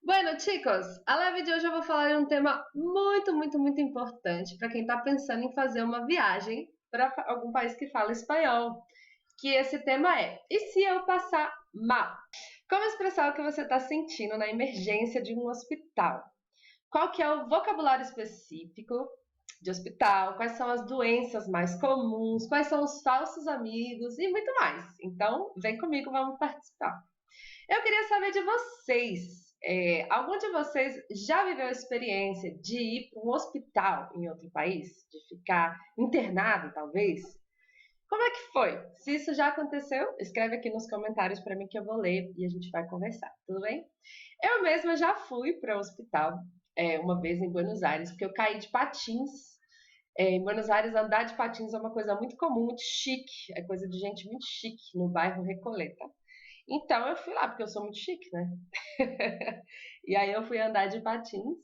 Bueno, chicos, a live de hoje eu vou falar de um tema muito importante para quem está pensando em fazer uma viagem para algum país que fala espanhol. Que esse tema é: e se eu passar mal? Como expressar o que você está sentindo na emergência de um hospital? Qual que é o vocabulário específico de hospital? Quais são as doenças mais comuns? Quais são os falsos amigos e muito mais? Então, vem comigo, vamos participar. Eu queria saber de vocês. Algum de vocês já viveu a experiência de ir para um hospital em outro país? De ficar internado, talvez? Como é que foi? Se isso já aconteceu, escreve aqui nos comentários para mim que eu vou ler e a gente vai conversar, tudo bem? Eu mesma já fui para o hospital uma vez em Buenos Aires, porque eu caí de patins. Em Buenos Aires, andar de patins é uma coisa muito comum, muito chique, é coisa de gente muito chique no bairro Recoleta. Então eu fui lá, porque eu sou muito chique, né? E aí eu fui andar de patins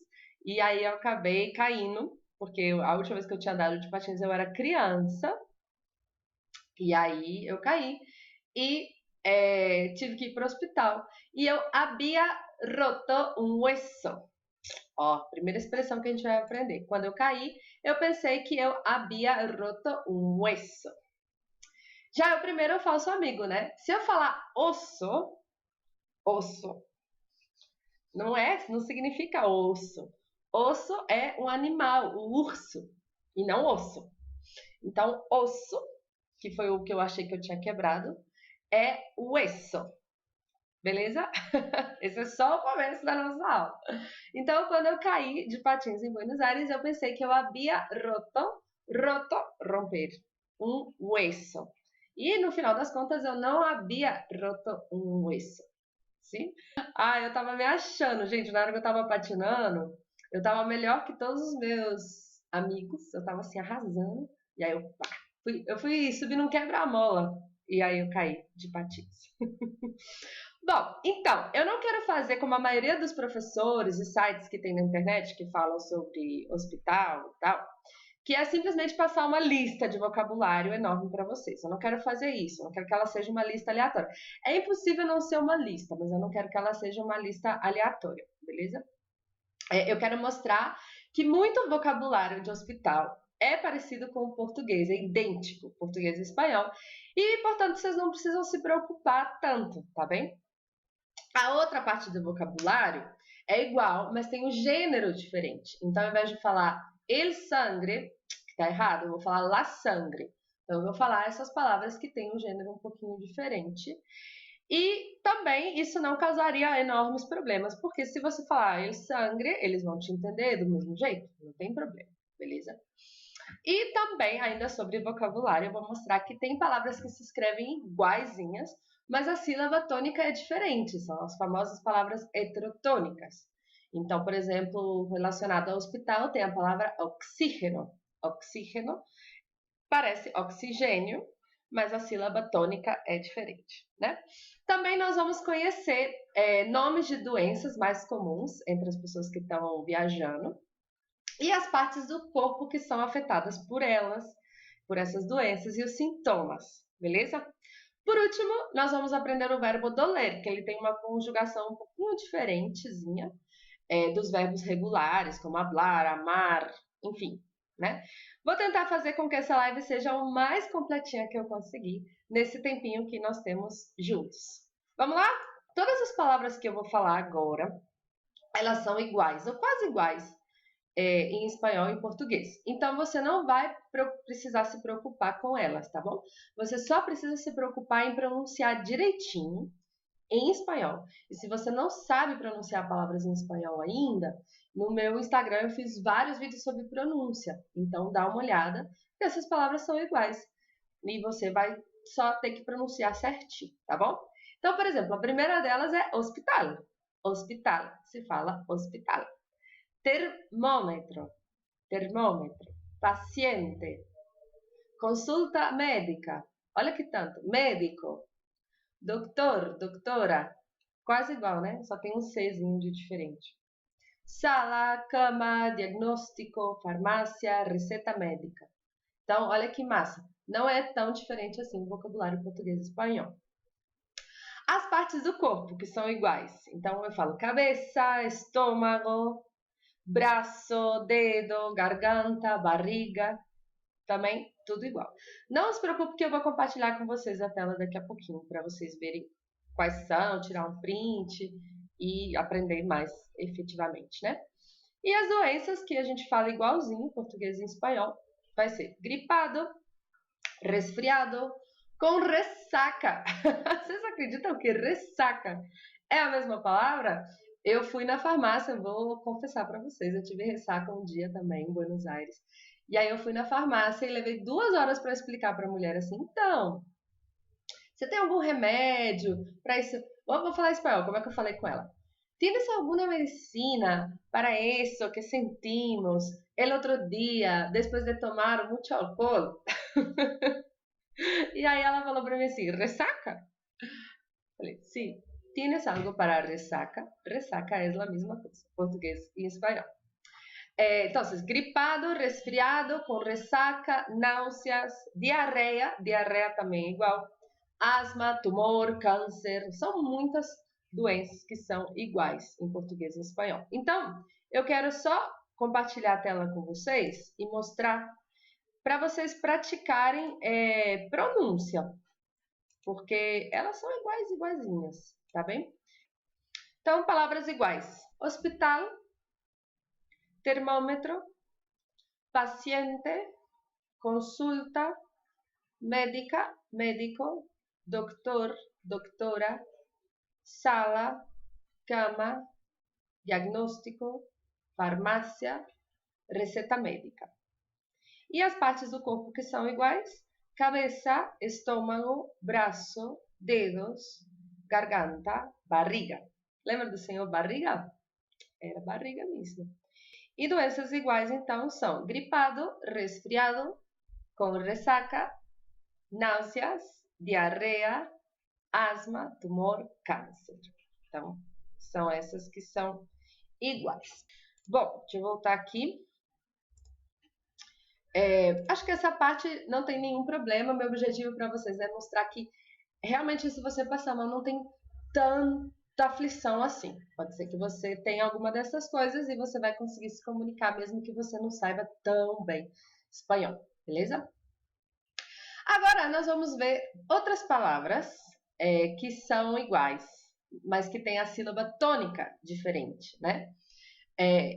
e aí eu acabei caindo, porque a última vez que eu tinha andado de patins eu era criança, e aí eu caí e tive que ir para o hospital. E eu havia roto um hueso. Ó, primeira expressão que a gente vai aprender. Quando eu caí, eu pensei que eu havia roto um hueso. Já é o primeiro falso amigo, né? Se eu falar osso, osso, não significa osso. Osso é um animal, o urso, e não osso. Então, osso, que foi o que eu achei que eu tinha quebrado, é hueso. Beleza? Esse é só o começo da nossa aula. Então, quando eu caí de patins em Buenos Aires, eu pensei que eu havia roto, romper, um hueso. E no final das contas, eu não havia roto um hueso. Sim? Ah, eu tava me achando, gente, na hora que eu tava patinando, eu tava melhor que todos os meus amigos, eu tava assim arrasando, e aí eu fui subir num quebra-mola, e aí eu caí de patins. Bom, então, eu não quero fazer como a maioria dos professores e sites que tem na internet que falam sobre hospital e tal, que é simplesmente passar uma lista de vocabulário enorme para vocês. Eu não quero fazer isso, eu não quero que ela seja uma lista aleatória. É impossível não ser uma lista, mas eu não quero que ela seja uma lista aleatória, beleza? Eu quero mostrar que muito vocabulário de hospital é parecido com o português, é idêntico, português e espanhol, e portanto vocês não precisam se preocupar tanto, tá bem? A outra parte do vocabulário é igual, mas tem um gênero diferente. Então, ao invés de falar el sangre, que tá errado, eu vou falar la sangre. Então, eu vou falar essas palavras que têm um gênero um pouquinho diferente. E também isso não causaria enormes problemas, porque se você falar el sangre, eles vão te entender do mesmo jeito, não tem problema, beleza? E também, ainda sobre vocabulário, eu vou mostrar que tem palavras que se escrevem iguaizinhas, mas a sílaba tônica é diferente, são as famosas palavras heterotônicas. Então, por exemplo, relacionado ao hospital, tem a palavra oxígeno. Oxígeno parece oxigênio, mas a sílaba tônica é diferente, né? Também nós vamos conhecer nomes de doenças mais comuns entre as pessoas que estão viajando e as partes do corpo que são afetadas por elas, por essas doenças e os sintomas, beleza? Por último, nós vamos aprender o verbo doler, que ele tem uma conjugação um pouquinho diferentezinha dos verbos regulares, como hablar, amar, enfim, né? Vou tentar fazer com que essa live seja o mais completinha que eu conseguir nesse tempinho que nós temos juntos. Vamos lá? Todas as palavras que eu vou falar agora, elas são iguais, ou quase iguais, em espanhol e em português. Então você não vai precisar se preocupar com elas, tá bom? Você só precisa se preocupar em pronunciar direitinho em espanhol. E se você não sabe pronunciar palavras em espanhol ainda, no meu Instagram eu fiz vários vídeos sobre pronúncia. Então dá uma olhada, porque essas palavras são iguais. E você vai só ter que pronunciar certinho, tá bom? Então, por exemplo, a primeira delas é hospital. Hospital, se fala hospital. Termômetro, termômetro. Paciente, consulta médica. Olha que tanto. Médico, doutor, doutora. Quase igual, né? Só tem um Czinho de diferente. Sala, cama, diagnóstico, farmácia, receita médica. Então, olha que massa. Não é tão diferente assim o vocabulário português e espanhol. As partes do corpo que são iguais. Então eu falo cabeça, estômago, braço, dedo, garganta, barriga, também tudo igual. Não se preocupe que eu vou compartilhar com vocês a tela daqui a pouquinho para vocês verem quais são, tirar um print e aprender mais efetivamente, né? E as doenças que a gente fala igualzinho em português e em espanhol vai ser gripado, resfriado, com ressaca. Vocês acreditam que ressaca é a mesma palavra? Eu fui na farmácia, vou confessar para vocês, eu tive ressaca um dia também em Buenos Aires. E aí eu fui na farmácia e levei 2 horas para explicar para a mulher assim, então, você tem algum remédio para isso? Vou falar espanhol, como é que eu falei com ela? ¿Tienes alguna medicina para eso que sentimos el otro día después de tomar mucho alcohol? E aí ela falou para mim assim, ressaca? Falei, sim. ¿Tienes algo para resaca? Resaca es la misma cosa, portugués y español. Entonces, gripado, resfriado, com ressaca, náuseas, diarreia também igual, asma, tumor, câncer, são muitas doenças que são iguais em português e espanhol. Então, eu quero só compartilhar a tela com vocês e mostrar para vocês praticarem pronúncia, porque elas são iguaizinhas, tá bem? Então, palavras iguais. Hospital, termômetro, paciente, consulta, médica, médico, doctor, doctora, sala, cama, diagnóstico, farmácia, receita médica. E as partes do corpo que são iguais? Cabeça, estômago, braço, dedos, garganta, barriga. Lembra do senhor barriga? Era barriga mesmo. E doenças iguais, então, são gripado, resfriado, com ressaca, náuseas, diarreia, asma, tumor, câncer. Então, são essas que são iguais. Bom, deixa eu voltar aqui. Acho que essa parte não tem nenhum problema. Meu objetivo para vocês é mostrar que realmente, se você passar mal, não tem tanta aflição assim. Pode ser que você tenha alguma dessas coisas e você vai conseguir se comunicar, mesmo que você não saiba tão bem espanhol, beleza? Agora, nós vamos ver outras palavras que são iguais, mas que têm a sílaba tônica diferente, né?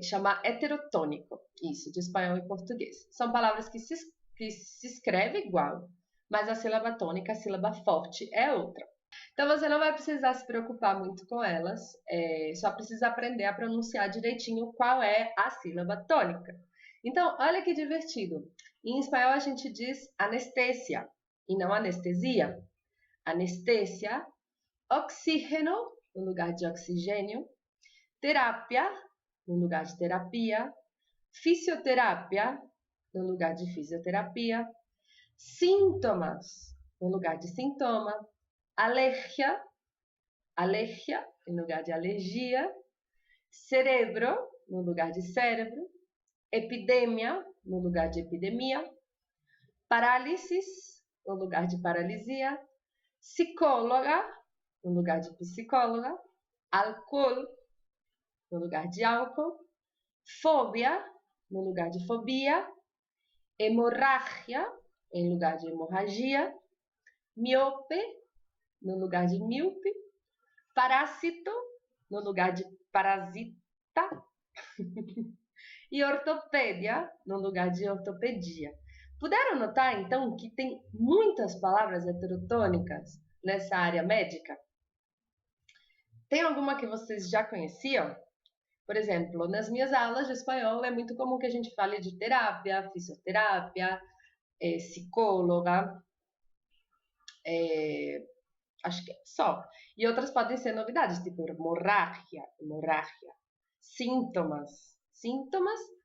Chama heterotônico, isso, de espanhol e português. São palavras que se escreve igual, mas a sílaba tônica, a sílaba forte, é outra. Então você não vai precisar se preocupar muito com elas, só precisa aprender a pronunciar direitinho qual é a sílaba tônica. Então, olha que divertido. Em espanhol a gente diz anestesia e não anestesia. Anestesia, oxígeno no lugar de oxigênio, terapia no lugar de terapia, fisioterapia no lugar de fisioterapia, sintomas no lugar de sintoma, alergia em lugar de alergia, cerebro no lugar de cérebro, epidemia no lugar de epidemia, parálisis no lugar de paralisia, psicóloga no lugar de psicóloga, álcool no lugar de álcool, fobia no lugar de fobia, hemorragia em lugar de hemorragia, miope no lugar de míope, parásito no lugar de parasita e ortopédia no lugar de ortopedia. Puderam notar, então, que tem muitas palavras heterotônicas nessa área médica? Tem alguma que vocês já conheciam? Por exemplo, nas minhas aulas de espanhol é muito comum que a gente fale de terapia, fisioterapia, psicóloga, acho que é só. E outras podem ser novidades, tipo hemorragia, sintomas,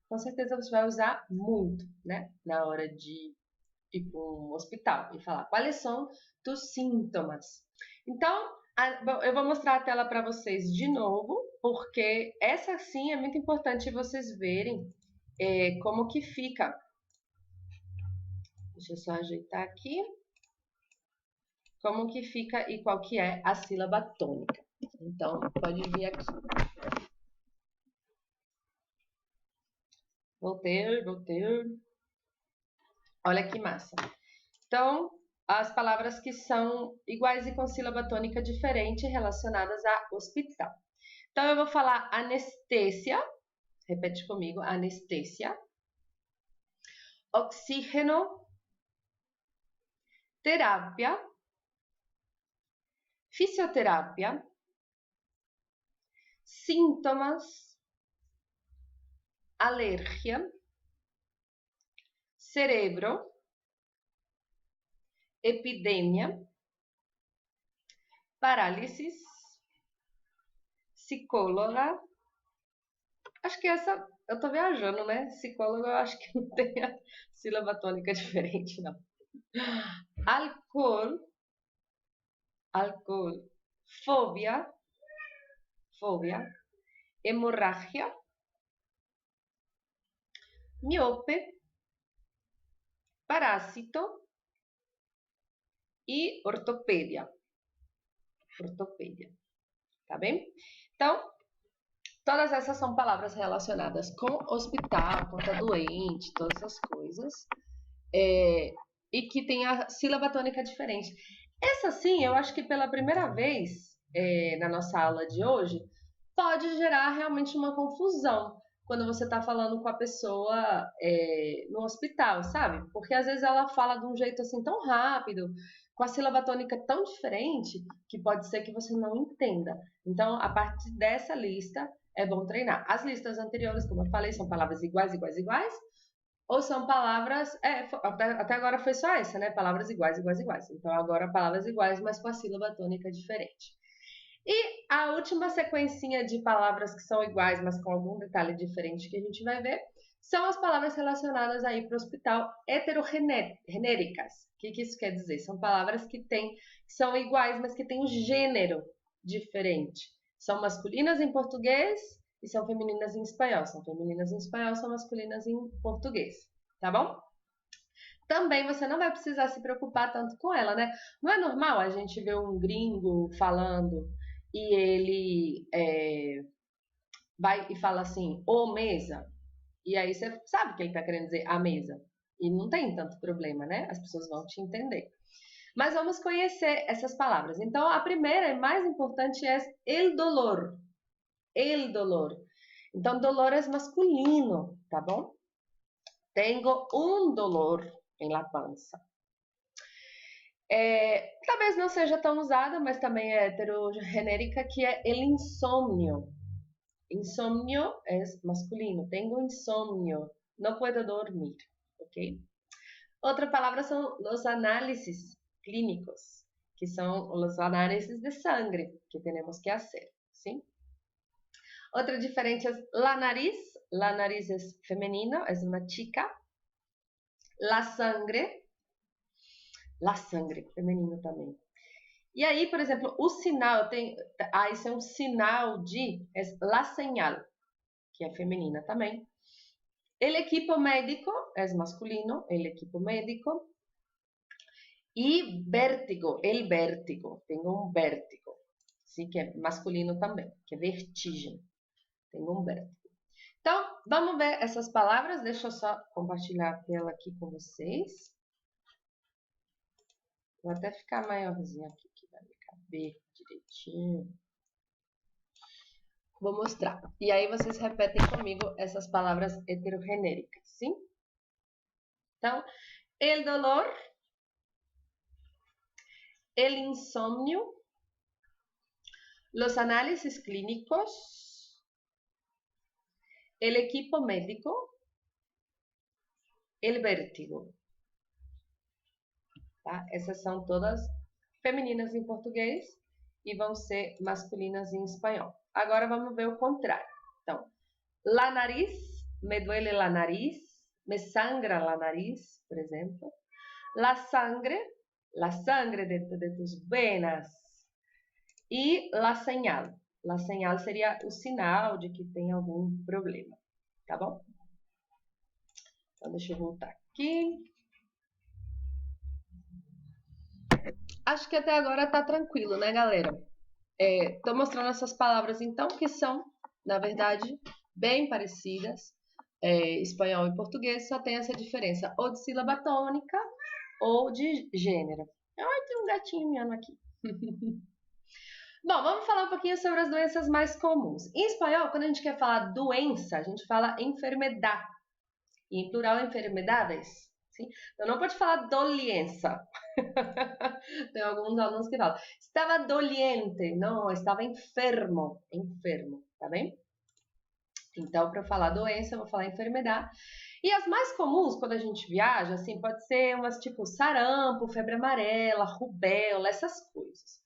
com certeza você vai usar muito, né? Na hora de ir para um hospital e falar quais são os sintomas. Então, eu vou mostrar a tela para vocês de novo, porque essa sim é muito importante vocês verem como que fica. Deixa eu só ajeitar aqui. como que fica e qual que é a sílaba tônica. Então, pode vir aqui. Vou ter. Olha que massa. Então, as palavras que são iguais e com sílaba tônica diferente relacionadas a hospital. Então, eu vou falar anestesia. Repete comigo, anestesia. Oxígeno. Terapia. Fisioterapia. Sintomas. Alergia. Cerebro. Epidemia. Parálisis. Psicóloga. Acho que essa, eu tô viajando, né? Psicóloga, eu acho que não tem a sílaba tônica diferente, não. Álcool. Fobia. Hemorragia. Miope. Parásito. E ortopedia. Tá bem? Então, todas essas são palavras relacionadas com hospital, conta doente, todas essas coisas. E que tem a sílaba tônica diferente. Essa sim, eu acho que pela primeira vez na nossa aula de hoje, pode gerar realmente uma confusão quando você está falando com a pessoa no hospital, sabe? Porque às vezes ela fala de um jeito assim tão rápido, com a sílaba tônica tão diferente, que pode ser que você não entenda. Então, a partir dessa lista, é bom treinar. As listas anteriores, como eu falei, são palavras iguais, ou são palavras... até agora foi só essa, né? Palavras iguais. Então, agora palavras iguais, mas com a sílaba tônica diferente. E a última sequencinha de palavras que são iguais, mas com algum detalhe diferente que a gente vai ver, são as palavras relacionadas aí para o hospital heterogenéricas. O que isso quer dizer? São palavras que são iguais, mas que têm um gênero diferente. São masculinas em português e são femininas em espanhol. São femininas em espanhol, são masculinas em português. Tá bom? Também você não vai precisar se preocupar tanto com ela, né? Não é normal a gente ver um gringo falando e ele vai e fala assim, ô mesa. E aí você sabe que ele está querendo dizer a mesa. E não tem tanto problema, né? As pessoas vão te entender. Mas vamos conhecer essas palavras. Então, a primeira e mais importante é el dolor. El dolor. Então, dolor é masculino, tá bom? Tengo un dolor em la pança. Talvez não seja tão usada, mas também é heterogenérica, que é el insomnio. Insomnio é masculino. Tengo insomnio. Não puedo dormir, ok? Outra palavra são os análises clínicos, que são os análises de sangre que temos que fazer, sim? Outra diferente é la nariz. La nariz é feminino, é uma chica. La sangre, feminino também. E aí, por exemplo, o sinal, isso é um sinal é la señal, que é feminina também. El equipo médico é masculino, el equipo médico. E vértigo, el vértigo, tenho um vértigo, sim, que é masculino também, que é vertigem, tenho um vértigo. Então, vamos ver essas palavras, deixa eu só compartilhar a tela aqui com vocês. Vou até ficar maiorzinho aqui, que vai me caber direitinho. Vou mostrar. E aí vocês repetem comigo essas palavras heterogenéricas, sim? Então, el dolor, el insomnio, los análisis clínicos, el equipo médico, el vértigo. Tá? Essas são todas femininas em português e vão ser masculinas em espanhol. Agora vamos ver o contrário. Então, la nariz, me duele la nariz, me sangra la nariz, por exemplo. La sangre de tus venas. E la señal. La señal seria o sinal de que tem algum problema, tá bom? Então, deixa eu voltar aqui. Acho que até agora tá tranquilo, né, galera? Tô mostrando essas palavras, então, que são, na verdade, bem parecidas. Espanhol e português só tem essa diferença, ou de sílaba tônica ou de gênero. Ai, tem um gatinho miando aqui. Bom, vamos falar um pouquinho sobre as doenças mais comuns. Em espanhol, quando a gente quer falar doença, a gente fala enfermedad. E em plural, enfermedades. Sim? Então, não pode falar doliença. Tem alguns alunos que falam, estava doliente. Não, estava enfermo. Enfermo, tá bem? Então, para falar doença, eu vou falar enfermidade. E as mais comuns quando a gente viaja, assim, pode ser umas tipo sarampo, febre amarela, rubéola, essas coisas.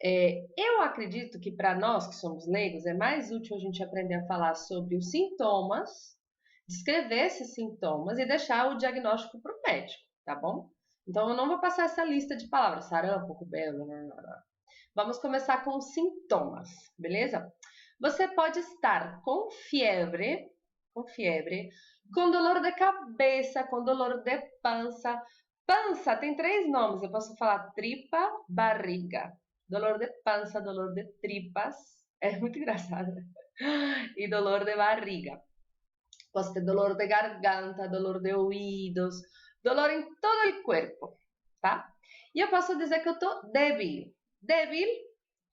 Eu acredito que para nós que somos leigos é mais útil a gente aprender a falar sobre os sintomas, descrever esses sintomas e deixar o diagnóstico para o médico, tá bom? Então eu não vou passar essa lista de palavras, sarampo, rubéola, Vamos começar com os sintomas, beleza? Você pode estar com dolor de cabeça, com dolor de pança. Pança tem 3 nomes, eu posso falar tripa, barriga. Dolor de pança, dolor de tripas, é muito engraçado. E dolor de barriga. Posso ter dolor de garganta, dolor de ouvidos, dolor em todo o corpo, tá? E eu posso dizer que eu tô débil. Débil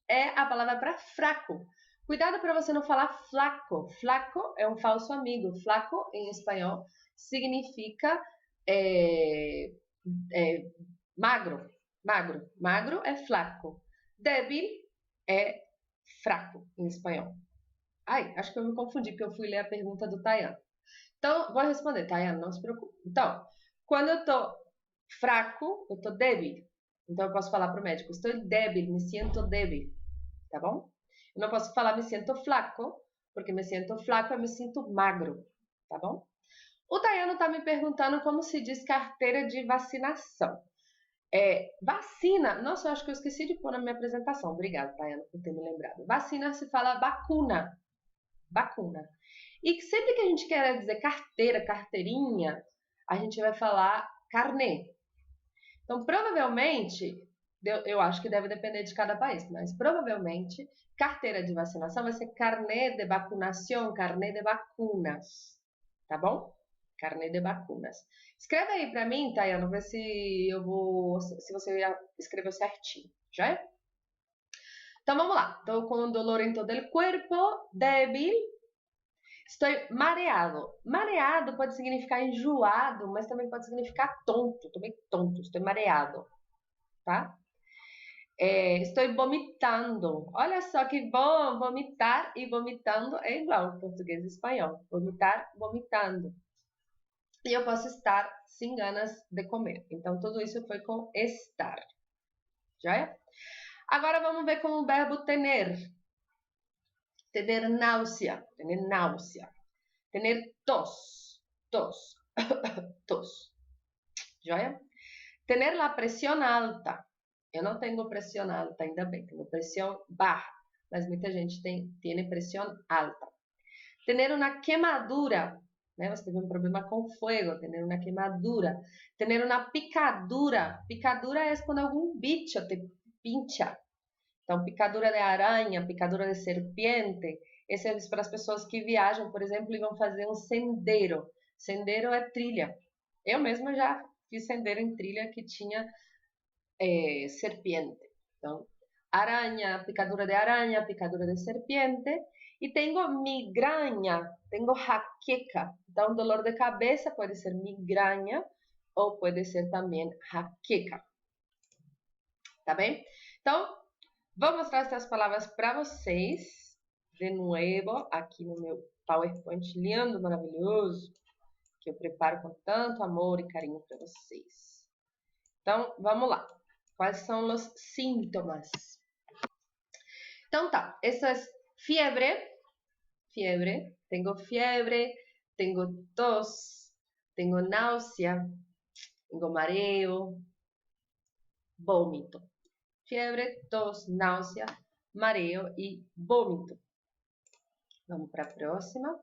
é a palavra para fraco. Cuidado para você não falar flaco. Flaco é um falso amigo. Flaco, em espanhol, significa é, magro. Magro. Magro é flaco. Débil é fraco, em espanhol. Ai, acho que eu me confundi, porque eu fui ler a pergunta do Tayan. Então, vou responder, Tayan, não se preocupe. Então, quando eu tô fraco, eu tô débil. Então, eu posso falar pro médico, estou débil, me sinto débil, tá bom? Eu não posso falar me sinto flaco, porque me sinto flaco, eu me sinto magro, tá bom? O Tayano está me perguntando como se diz carteira de vacinação. Vacina, nossa, eu acho que eu esqueci de pôr na minha apresentação. Obrigada, Tayano, por ter me lembrado. Vacina se fala vacuna. Vacuna. E sempre que a gente quer dizer carteira, carteirinha, a gente vai falar carnê. Então, provavelmente, eu acho que deve depender de cada país, mas provavelmente carteira de vacinação vai ser carnê de vacunação, carnê de vacunas, tá bom? Carnê de vacunas. Escreve aí para mim, Tayana, ver se você escreveu certinho, já é? Então vamos lá. Estou com dolor em todo o corpo, débil. Estou mareado. Mareado pode significar enjoado, mas também pode significar tonto. Estou bem tonto, estou mareado, tá? Estou vomitando. Olha só que bom! Vomitar e vomitando é igual português e espanhol. Vomitar, vomitando. E eu posso estar sem ganas de comer. Então, tudo isso foi com estar. Já é? Agora vamos ver com o verbo tener. Tener náusea. Tener náusea. Tener tos. Tos. Tos. Joia? Tener la presión alta. Eu não tenho pressão alta, ainda bem. Tenho pressão baixa. Mas muita gente tem pressão alta. Tener una quemadura. Né? Você teve um problema com fogo. Tener una quemadura. Tener una picadura. Picadura é quando algum bicho te pincha. Então, picadura de aranha, picadura de serpiente. Esse é para as pessoas que viajam, por exemplo, e vão fazer um sendero. Sendero é trilha. Eu mesma já fiz sendero em trilha que tinha serpiente. Então, aranha, picadura de serpiente. E tenho migraña, tenho jaqueca. Então, dolor de cabeça pode ser migraña ou pode ser também jaqueca. Tá bem? Então, vou mostrar essas palavras para vocês de novo aqui no meu PowerPoint lindo, maravilhoso, que eu preparo com tanto amor e carinho para vocês. Então, vamos lá. Quais são os sintomas? Então tá, essa é fiebre, tenho tos, tenho náusea, tenho mareo, vômito. Fiebre, tos, náusea, mareo e vômito. Vamos para a próxima.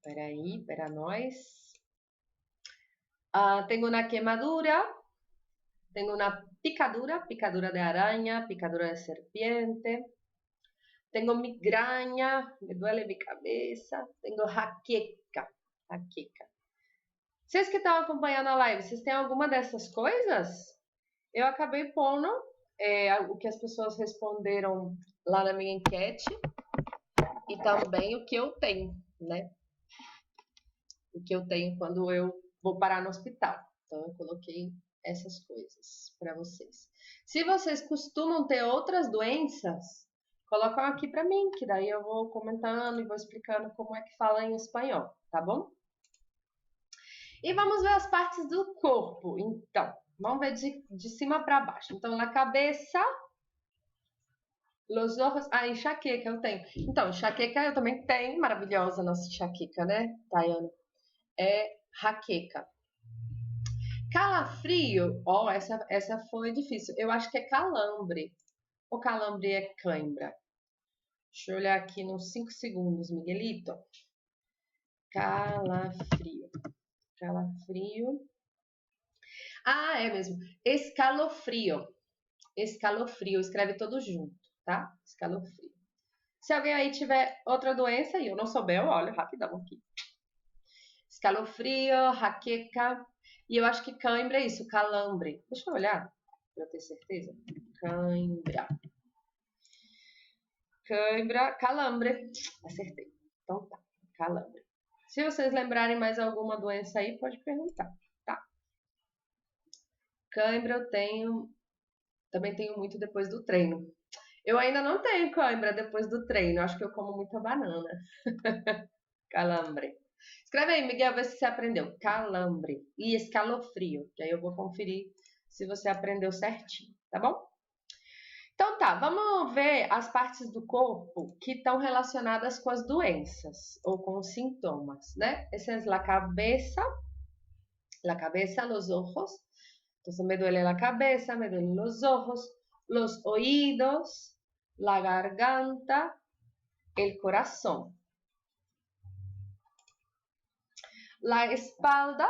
Espera nós. Tenho uma queimadura, Tengo una picadura, picadura de araña, picadura de serpiente. Tengo migraña, me duele mi cabeza. Tengo jaqueca, jaqueca. Vocês que estão acompanhando a live, vocês têm alguma dessas coisas? Eu acabei pondo o que as pessoas responderam lá na minha enquete e também o que eu tenho, né? O que eu tenho quando eu vou parar no hospital. Então, eu coloquei essas coisas para vocês. Se vocês costumam ter outras doenças, colocam aqui para mim, que daí eu vou comentando e vou explicando como é que fala em espanhol, tá bom? E vamos ver as partes do corpo, então. Vamos ver de cima para baixo. Então, na cabeça, los ojos... Ah, enxaqueca eu tenho. Então, enxaqueca eu também tenho. Maravilhosa nossa enxaqueca, né, Tayana? É jaqueca. Calafrio, ó, essa foi difícil. Eu acho que é calambre. Ou calambre é cãibra? Deixa eu olhar aqui nos 5 segundos, Miguelito. Calafrio. Calafrio. Ah, é mesmo. Escalofrio. Escalofrio. Escreve todo junto, tá? Escalofrio. Se alguém aí tiver outra doença e eu não souber, eu olho rapidão aqui. Escalofrio, jaqueca. E eu acho que cãibra é isso, calambre. Deixa eu olhar para ter certeza. Cãibra. Cãibra, calambre. Acertei. Então tá, calambre. Se vocês lembrarem mais alguma doença aí, pode perguntar, tá? Cãibra eu tenho, também tenho muito depois do treino. Eu ainda não tenho cãibra depois do treino, acho que eu como muita banana. Calambre. Escreve aí, Miguel, vê se você aprendeu. Calambre e escalofrio, que aí eu vou conferir se você aprendeu certinho, tá bom? Então tá, vamos ver as partes do corpo que estão relacionadas com as doenças ou com os sintomas, né? Essa é a cabeça, los ojos. Entonces me duele la cabeza, me duelen los ojos, los oídos, la garganta, el corazón. La espalda,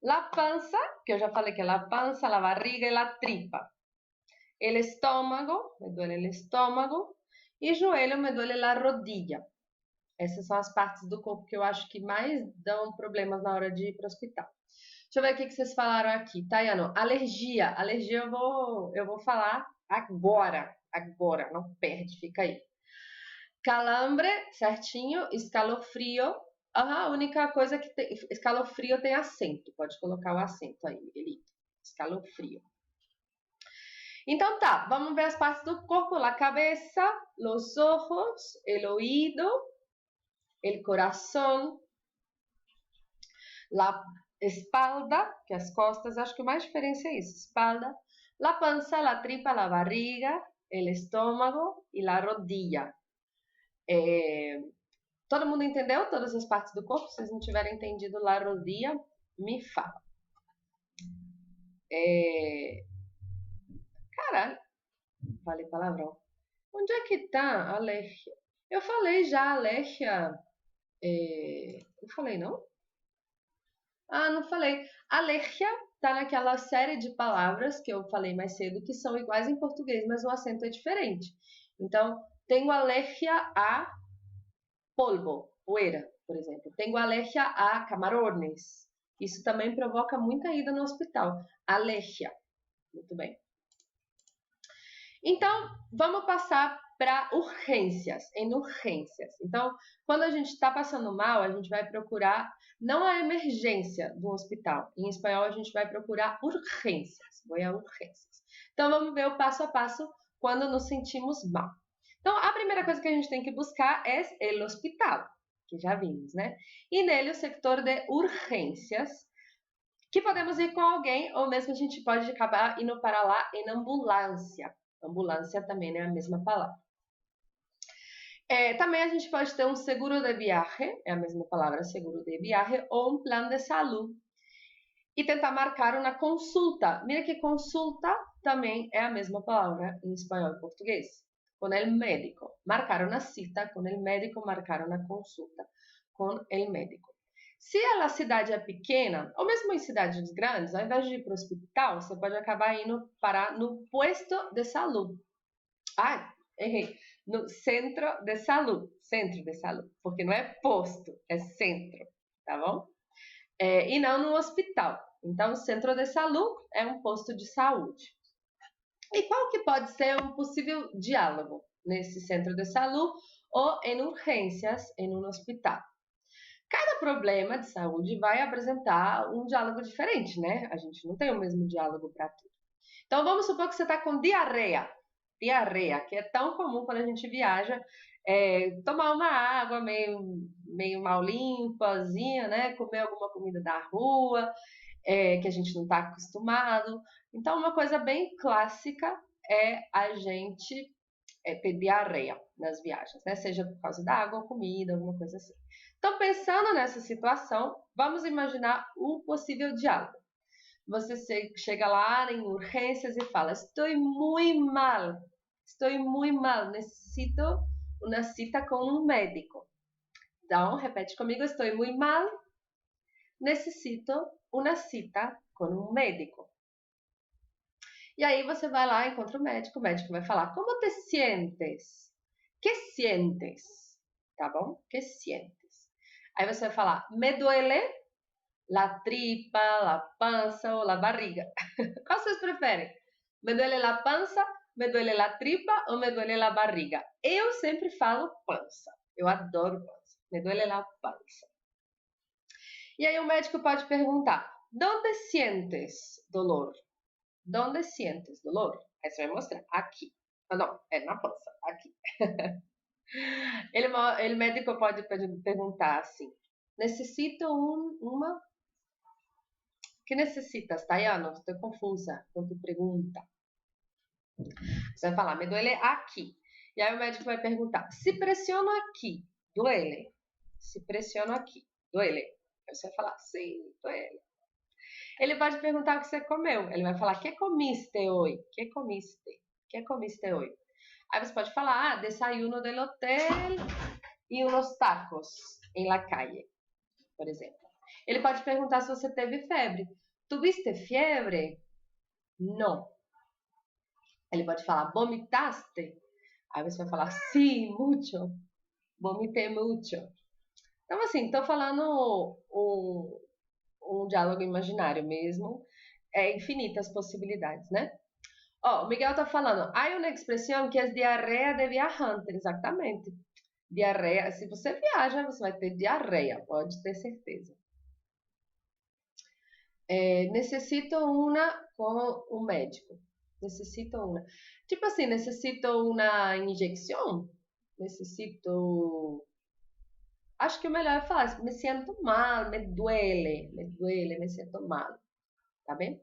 la panza, que eu já falei que é la panza, la barriga e la tripa. El estómago, me duele el estómago, e joelho, me duele la rodilla. Essas são as partes do corpo que eu acho que mais dão problemas na hora de ir para o hospital. Deixa eu ver o que vocês falaram aqui. Tayano, alergia. Alergia eu vou falar agora. Agora, não perde, fica aí. Calambre, certinho. Escalofrio. A única coisa que tem... Escalofrio tem acento. Pode colocar o acento aí, Miguelito. Escalofrio. Então tá, vamos ver as partes do corpo. La cabeça, los ojos, el oído, el corazón, la espalda, que as costas, acho que o mais diferença é isso. Espalda, la panza, la tripa, la barriga, el estómago e la rodilla. Todo mundo entendeu todas as partes do corpo? Se vocês não tiverem entendido la rodilla, me fala. Caralho, falei palavrão. Onde é que tá a alergia? Eu falei já alergia. Eu falei, não? Ah, não falei. Alergia tá naquela série de palavras que eu falei mais cedo que são iguais em português, mas o acento é diferente. Então, tenho alergia a polvo, poeira, por exemplo. Tenho alergia a camarones. Isso também provoca muita ida no hospital. Alergia. Muito bem. Então, vamos passar para urgências, em urgências. Então, quando a gente está passando mal, a gente vai procurar, não a emergência do hospital. Em espanhol, a gente vai procurar urgências. Voy a urgências. Então, vamos ver o passo a passo quando nos sentimos mal. Então, a primeira coisa que a gente tem que buscar é o hospital, que já vimos, né? E nele, o setor de urgências, que podemos ir com alguém, ou mesmo a gente pode acabar indo para lá em ambulância. Ambulância também é a mesma palavra. Também a gente pode ter um seguro de viagem, é a mesma palavra, seguro de viagem, ou um plano de saúde. E tentar marcar uma consulta. Mira que consulta também é a mesma palavra em espanhol e português. Com o médico. Marcar uma cita com o médico, marcar uma consulta com o médico. Se a cidade é pequena, ou mesmo em cidades grandes, ao invés de ir para o hospital, você pode acabar indo parar no puesto de saúde. Ah, errei. No centro de saúde, porque não é posto, é centro, tá bom? E não no hospital. Então, o centro de saúde é um posto de saúde. E qual que pode ser um possível diálogo nesse centro de saúde ou em urgências em um hospital? Cada problema de saúde vai apresentar um diálogo diferente, né? A gente não tem o mesmo diálogo para tudo. Então, vamos supor que você está com diarreia. Diarreia, que é tão comum quando a gente viaja, tomar uma água meio mal limpazinha, né? Comer alguma comida da rua, que a gente não está acostumado. Então, uma coisa bem clássica é a gente ter diarreia nas viagens, né? Seja por causa da água ou comida, alguma coisa assim. Então, pensando nessa situação, vamos imaginar o possível diálogo. Você chega lá em urgências e fala: estou muito mal, necessito uma cita com um médico. Então, repete comigo: estou muito mal, necessito uma cita com um médico. E aí você vai lá, encontra o médico vai falar: como te sientes? Que sientes? Tá bom? Que sientes? Aí você vai falar: me duele la tripa, la pança ou la barriga. Qual vocês preferem? Me duele la pança, me duele la tripa ou me duele la barriga? Eu sempre falo pança. Eu adoro pança. Me duele la pança. E aí o médico pode perguntar: ¿dónde sientes dolor? ¿Dónde sientes dolor? Aí você vai mostrar. Aqui. Ah, não, é na pança. Aqui. Ele médico pode perguntar assim: necessito uma... que necessitas, Tayano? Estou confusa com tu pergunta. Você vai falar: me duele aqui. E aí o médico vai perguntar: se pressiono aqui, duele? Se pressiono aqui, duele? Aí você vai falar: sim, duele. Ele pode perguntar o que você comeu. Ele vai falar: que comiste hoje? Que comiste? Que comiste hoje? Aí você pode falar: desayuno del hotel e unos tacos em la calle, por exemplo. Ele pode perguntar se você teve febre. Tuviste fiebre? Não. Ele pode falar: vomitaste? Aí você vai falar: sim, mucho. Vomitei mucho. Então, assim, estou falando um diálogo imaginário mesmo. É infinitas possibilidades, né? Ó, o Miguel tá falando: há uma expressão que é diarreia de viajante. Exatamente. Diarreia. Se você viaja, você vai ter diarreia, pode ter certeza. Necessito uma com o médico. Necessito uma. Tipo assim, necessito uma injeção? Necessito... Acho que o melhor é falar: me sinto mal, me duele, me sinto mal. Tá bem?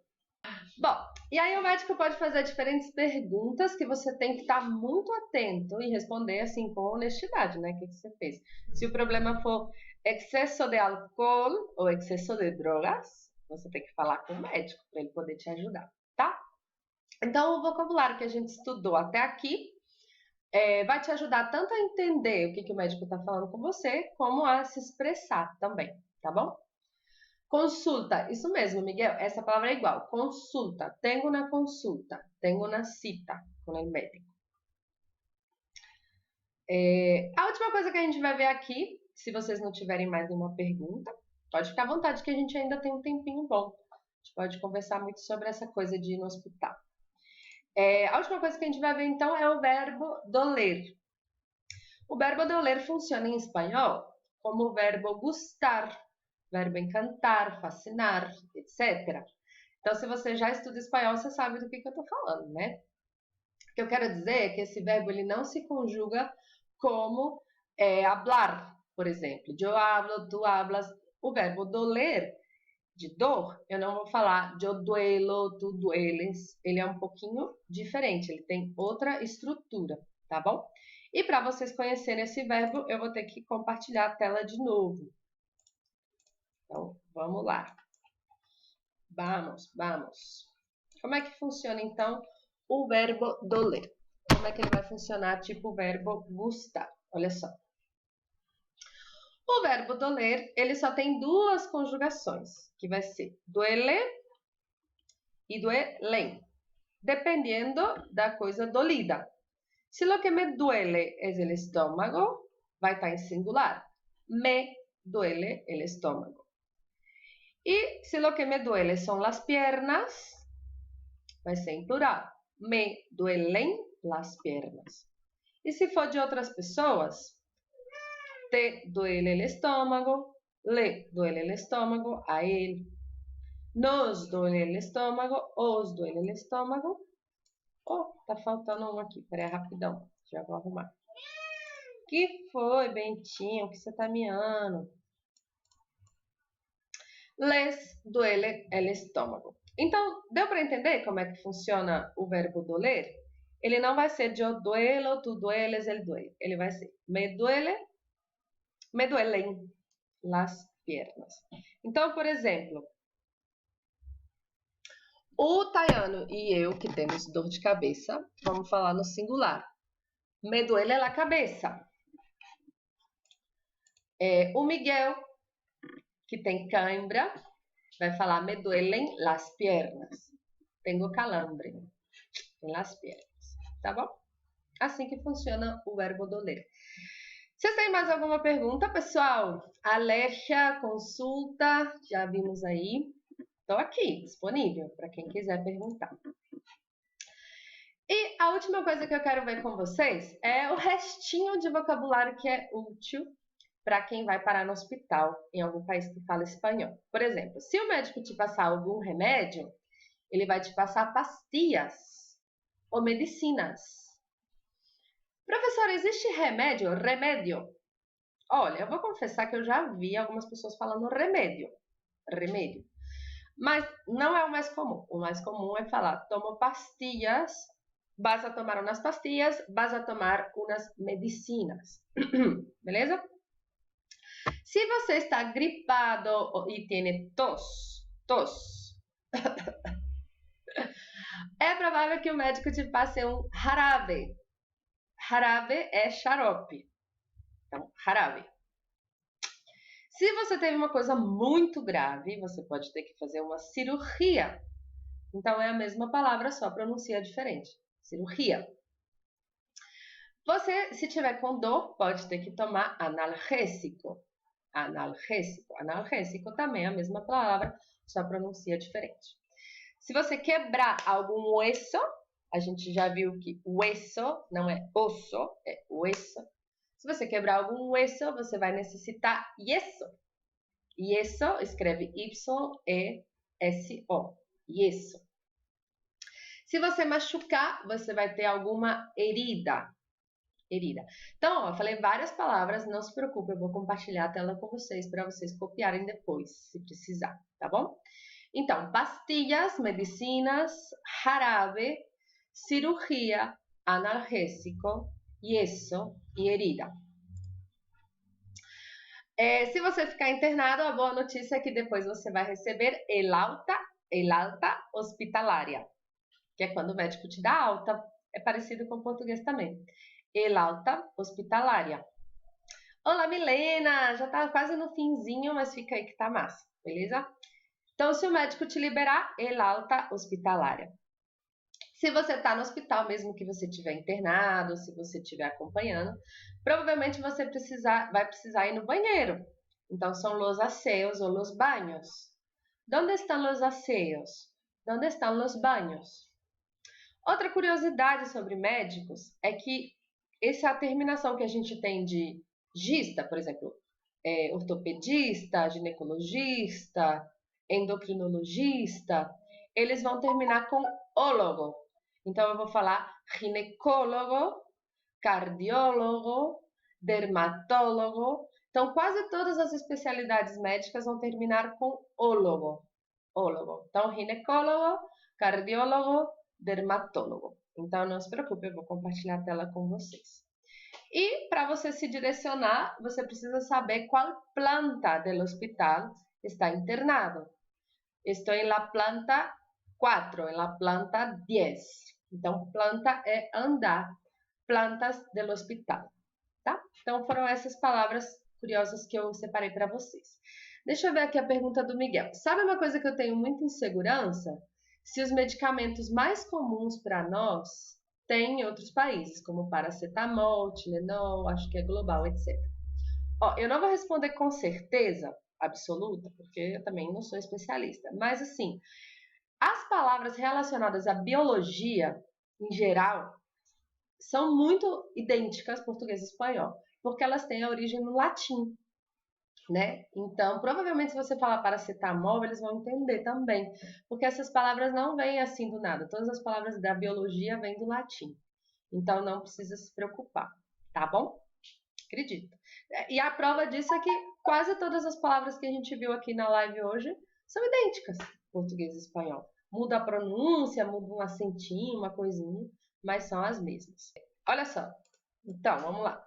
Bom, e aí o médico pode fazer diferentes perguntas que você tem que estar muito atento e responder assim com honestidade, né? O que você fez? Se o problema for excesso de álcool ou excesso de drogas, você tem que falar com o médico para ele poder te ajudar, tá? Então, o vocabulário que a gente estudou até aqui vai te ajudar tanto a entender o que o médico está falando com você, como a se expressar também, tá bom? Consulta, isso mesmo, Miguel, essa palavra é igual. Consulta, tenho uma consulta, tenho uma cita com o médico. A última coisa que a gente vai ver aqui, se vocês não tiverem mais nenhuma pergunta, pode ficar à vontade que a gente ainda tem um tempinho bom. A gente pode conversar muito sobre essa coisa de ir no hospital. A última coisa que a gente vai ver então é o verbo doler. O verbo doler funciona em espanhol como o verbo gustar, verbo encantar, fascinar, etc. Então, se você já estuda espanhol, você sabe do que eu estou falando, né? O que eu quero dizer é que esse verbo ele não se conjuga como hablar, por exemplo. Eu hablo, tu hablas. O verbo doler, de dor, eu não vou falar eu duelo, tu dueles. Ele é um pouquinho diferente, ele tem outra estrutura, tá bom? E para vocês conhecerem esse verbo, eu vou ter que compartilhar a tela de novo. Então, vamos lá. Vamos. Como é que funciona, então, o verbo doler? Como é que ele vai funcionar, tipo o verbo gustar? Olha só. O verbo doler, ele só tem duas conjugações, que vai ser duele e duelen, dependendo da coisa dolida. Se lo que me duele es el estómago, vai estar em singular. Me duele el estómago. Y si lo que me duele son las piernas, vai ser em plural. Me duelen las piernas. E se for de outras pessoas, te duele el estómago, le duele el estómago, a él. Nos duele el estómago, os duele el estómago. Oh, tá faltando um aqui. Peraí, rapidão. Já vou arrumar. Que foi, Bentinho? Que você tá miando? Les duele el estómago. Então, deu para entender como é que funciona o verbo doler? Ele não vai ser yo duelo, tu dueles, él duele. Ele vai ser me duelen las piernas. Então, por exemplo, o Tayano e eu, que temos dor de cabeça, vamos falar no singular. Me duele la cabeça. O Miguel, que tem cãibra, vai falar me duelen las piernas. Tengo calambre em las piernas, tá bom? Assim que funciona o verbo doler. Vocês têm mais alguma pergunta, pessoal? Alerta, consulta, já vimos aí. Estou aqui, disponível, para quem quiser perguntar. E a última coisa que eu quero ver com vocês é o restinho de vocabulário que é útil para quem vai parar no hospital em algum país que fala espanhol. Por exemplo, se o médico te passar algum remédio, ele vai te passar pastillas ou medicinas. Professor, existe remédio? Remédio? Olha, eu vou confessar que eu já vi algumas pessoas falando remédio. Remédio. Mas não é o mais comum. O mais comum é falar, tomo pastillas, vas a tomar unas pastillas, vas a tomar unas medicinas. Beleza? Se você está gripado e tem tos, é provável que o médico te passe um jarabe. Jarabe é xarope. Então, jarabe. Se você teve uma coisa muito grave, você pode ter que fazer uma cirurgia. Então, é a mesma palavra, só pronuncia diferente. Cirurgia. Você, se tiver com dor, pode ter que tomar analgésico. Analgésico. Analgésico também é a mesma palavra, só pronuncia diferente. Se você quebrar algum hueso, a gente já viu que hueso não é osso, é hueso. Se você quebrar algum hueso, você vai necessitar yeso. Yeso escreve Y-E-S-O. Yeso. Se você machucar, você vai ter alguma herida. Herida. Então, ó, eu falei várias palavras, não se preocupe, eu vou compartilhar a tela com vocês para vocês copiarem depois, se precisar, tá bom? Então, pastillas, medicinas, jarabe, cirurgia, analgésico, yeso e herida. Se você ficar internado, a boa notícia é que depois você vai receber el alta hospitalária, que é quando o médico te dá alta, é parecido com o português também. El alta hospitalária. Olá, Milena! Já tá quase no finzinho, mas fica aí que tá massa, beleza? Então, se o médico te liberar, el alta hospitalária. Se você está no hospital, mesmo que você estiver internado, se você estiver acompanhando, provavelmente você vai precisar ir no banheiro. Então, são los aseos ou los baños. ¿Dónde están los aseos? ¿Dónde están los baños? Outra curiosidade sobre médicos é que essa terminação que a gente tem de gista, por exemplo, ortopedista, ginecologista, endocrinologista, eles vão terminar com ólogo. Então, eu vou falar ginecólogo, cardiólogo, dermatólogo. Então, quase todas as especialidades médicas vão terminar com ólogo. Ólogo. Então, ginecólogo, cardiólogo, dermatólogo. Então, não se preocupe, eu vou compartilhar a tela com vocês. E, para você se direcionar, você precisa saber qual planta do hospital está internado. Estou em la planta 4, em la planta 10. Então, planta é andar, plantas do hospital, tá? Então, foram essas palavras curiosas que eu separei para vocês. Deixa eu ver aqui a pergunta do Miguel. Sabe uma coisa que eu tenho muita insegurança? Se os medicamentos mais comuns para nós têm em outros países, como paracetamol, Tilenol, acho que é global, etc. Ó, eu não vou responder com certeza absoluta, porque eu também não sou especialista, mas assim, as palavras relacionadas à biologia, em geral, são muito idênticas português e espanhol, porque elas têm a origem no latim, né? Então, provavelmente, se você falar paracetamol, eles vão entender também, porque essas palavras não vêm assim do nada. Todas as palavras da biologia vêm do latim. Então, não precisa se preocupar, tá bom? Acredito. E a prova disso é que quase todas as palavras que a gente viu aqui na live hoje são idênticas, português e espanhol. Muda a pronúncia, muda um acentinho, uma coisinha, mas são as mesmas. Olha só. Então, vamos lá.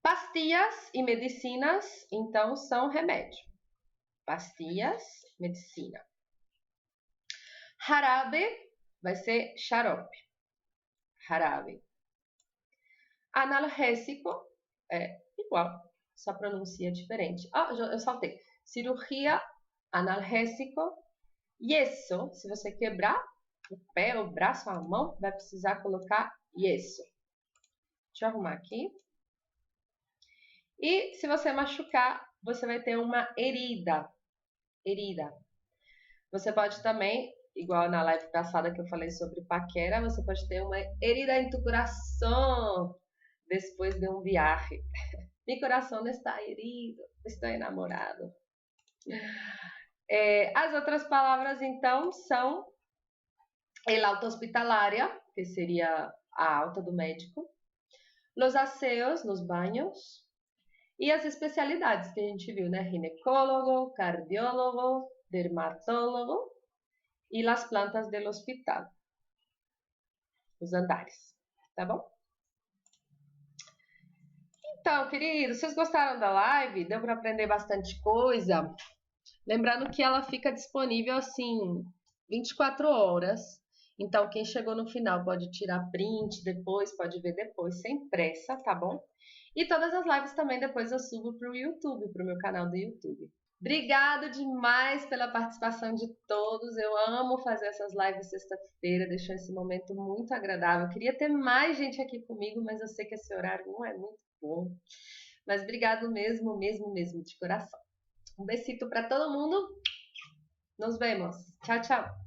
Pastillas e medicinas, então, são remédio. Pastillas, medicina. Jarabe vai ser xarope. Jarabe. Analgésico é igual, só pronuncia diferente. Ah, eu saltei. Cirurgia, analgésico. Yeso, se você quebrar o pé, o braço, a mão, vai precisar colocar yeso. Deixa eu arrumar aqui. E se você machucar, você vai ter uma herida. Herida. Você pode também, igual na live passada que eu falei sobre paquera, você pode ter uma herida em tu coração depois de um viaje. Mi coração está herido, estou enamorado. As outras palavras, então, são el alta hospitalaria, que seria a alta do médico, los aseos, nos banhos, e as especialidades que a gente viu, né? Ginecólogo, cardiólogo, dermatólogo e las plantas del hospital. Os andares, tá bom? Então, queridos, vocês gostaram da live? Deu para aprender bastante coisa? Lembrando que ela fica disponível, assim, 24 horas. Então, quem chegou no final pode tirar print depois, pode ver depois, sem pressa, tá bom? E todas as lives também depois eu subo pro YouTube, pro meu canal do YouTube. Obrigado demais pela participação de todos. Eu amo fazer essas lives sexta-feira, deixou esse momento muito agradável. Queria ter mais gente aqui comigo, mas eu sei que esse horário não é muito bom. Mas obrigado mesmo, mesmo, mesmo, de coração. Um besito para todo mundo. Nos vemos. Tchau, tchau.